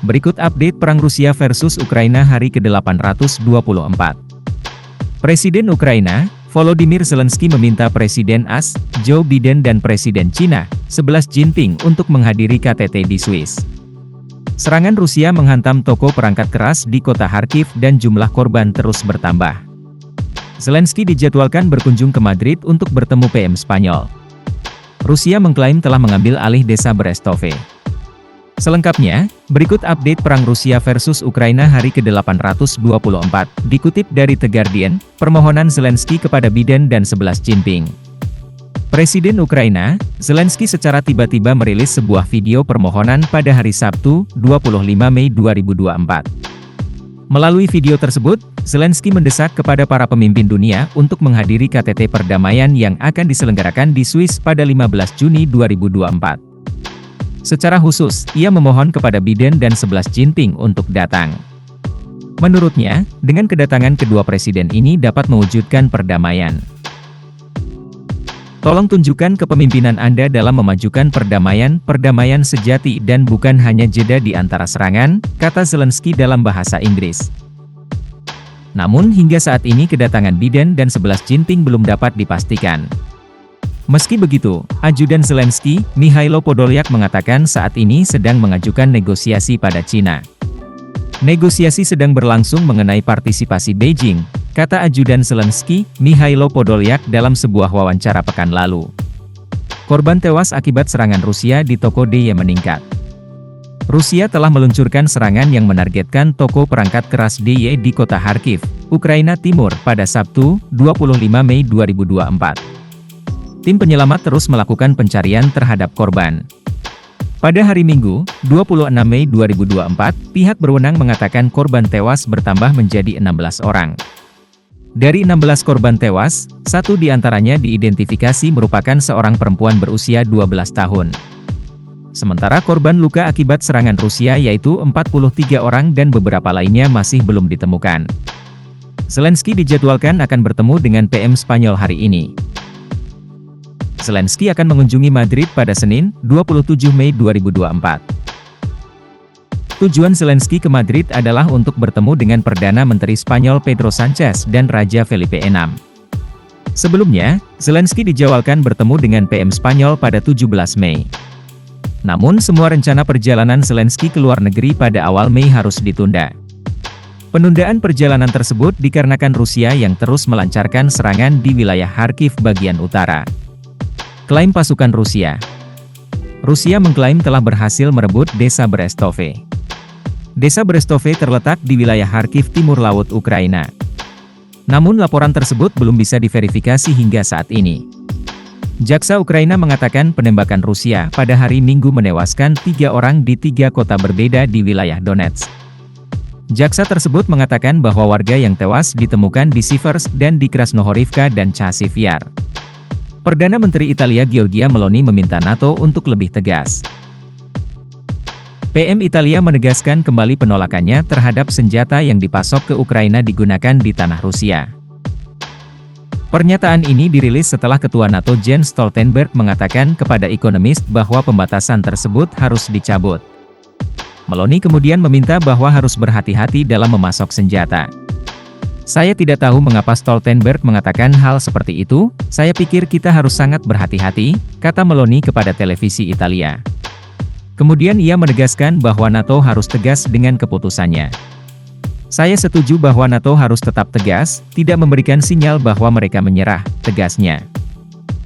Berikut update perang Rusia versus Ukraina hari ke-824. Presiden Ukraina, Volodymyr Zelensky meminta Presiden AS, Joe Biden dan Presiden Cina, Xi Jinping untuk menghadiri KTT di Swiss. Serangan Rusia menghantam toko perangkat keras di kota Kharkiv dan jumlah korban terus bertambah. Zelensky dijadwalkan berkunjung ke Madrid untuk bertemu PM Spanyol. Rusia mengklaim telah mengambil alih desa Brestove. Selengkapnya, berikut update perang Rusia versus Ukraina hari ke-824, dikutip dari The Guardian, permohonan Zelensky kepada Biden dan Xi Jinping. Presiden Ukraina, Zelensky secara tiba-tiba merilis sebuah video permohonan pada hari Sabtu, 25 Mei 2024. Melalui video tersebut, Zelensky mendesak kepada para pemimpin dunia untuk menghadiri KTT perdamaian yang akan diselenggarakan di Swiss pada 15 Juni 2024. Secara khusus, ia memohon kepada Biden dan Xi Jinping untuk datang. Menurutnya, dengan kedatangan kedua presiden ini dapat mewujudkan perdamaian. Tolong tunjukkan kepemimpinan Anda dalam memajukan perdamaian sejati dan bukan hanya jeda di antara serangan, kata Zelensky dalam bahasa Inggris. Namun hingga saat ini kedatangan Biden dan Xi Jinping belum dapat dipastikan. Meski begitu, ajudan Zelensky, Mikhailo Podolyak mengatakan saat ini sedang mengajukan negosiasi pada Cina. Negosiasi sedang berlangsung mengenai partisipasi Beijing, kata ajudan Zelensky, Mikhailo Podolyak dalam sebuah wawancara pekan lalu. Korban tewas akibat serangan Rusia di toko DIY meningkat. Rusia telah meluncurkan serangan yang menargetkan toko perangkat keras DIY di kota Kharkiv, Ukraina Timur pada Sabtu, 25 Mei 2024. Tim penyelamat terus melakukan pencarian terhadap korban. Pada hari Minggu, 26 Mei 2024, pihak berwenang mengatakan korban tewas bertambah menjadi 16 orang. Dari 16 korban tewas, satu di antaranya diidentifikasi merupakan seorang perempuan berusia 12 tahun. Sementara korban luka akibat serangan Rusia yaitu 43 orang dan beberapa lainnya masih belum ditemukan. Zelensky dijadwalkan akan bertemu dengan PM Spanyol hari ini. Zelensky akan mengunjungi Madrid pada Senin, 27 Mei 2024. Tujuan Zelensky ke Madrid adalah untuk bertemu dengan Perdana Menteri Spanyol Pedro Sanchez dan Raja Felipe VI. Sebelumnya, Zelensky dijadwalkan bertemu dengan PM Spanyol pada 17 Mei. Namun semua rencana perjalanan Zelensky ke luar negeri pada awal Mei harus ditunda. Penundaan perjalanan tersebut dikarenakan Rusia yang terus melancarkan serangan di wilayah Kharkiv bagian utara. Klaim pasukan Rusia. Rusia mengklaim telah berhasil merebut desa Brestove. Desa Brestove terletak di wilayah Kharkiv timur laut Ukraina. Namun laporan tersebut belum bisa diverifikasi hingga saat ini. Jaksa Ukraina mengatakan penembakan Rusia pada hari Minggu menewaskan 3 orang di 3 kota berbeda di wilayah Donetsk. Jaksa tersebut mengatakan bahwa warga yang tewas ditemukan di Siversk dan di Krasnohorivka dan Chasiv Yar. Perdana Menteri Italia Giorgia Meloni meminta NATO untuk lebih tegas. PM Italia menegaskan kembali penolakannya terhadap senjata yang dipasok ke Ukraina digunakan di tanah Rusia. Pernyataan ini dirilis setelah Ketua NATO Jens Stoltenberg mengatakan kepada Economist bahwa pembatasan tersebut harus dicabut. Meloni kemudian meminta bahwa harus berhati-hati dalam memasok senjata. Saya tidak tahu mengapa Stoltenberg mengatakan hal seperti itu, saya pikir kita harus sangat berhati-hati, kata Meloni kepada televisi Italia. Kemudian ia menegaskan bahwa NATO harus tegas dengan keputusannya. Saya setuju bahwa NATO harus tetap tegas, tidak memberikan sinyal bahwa mereka menyerah, tegasnya.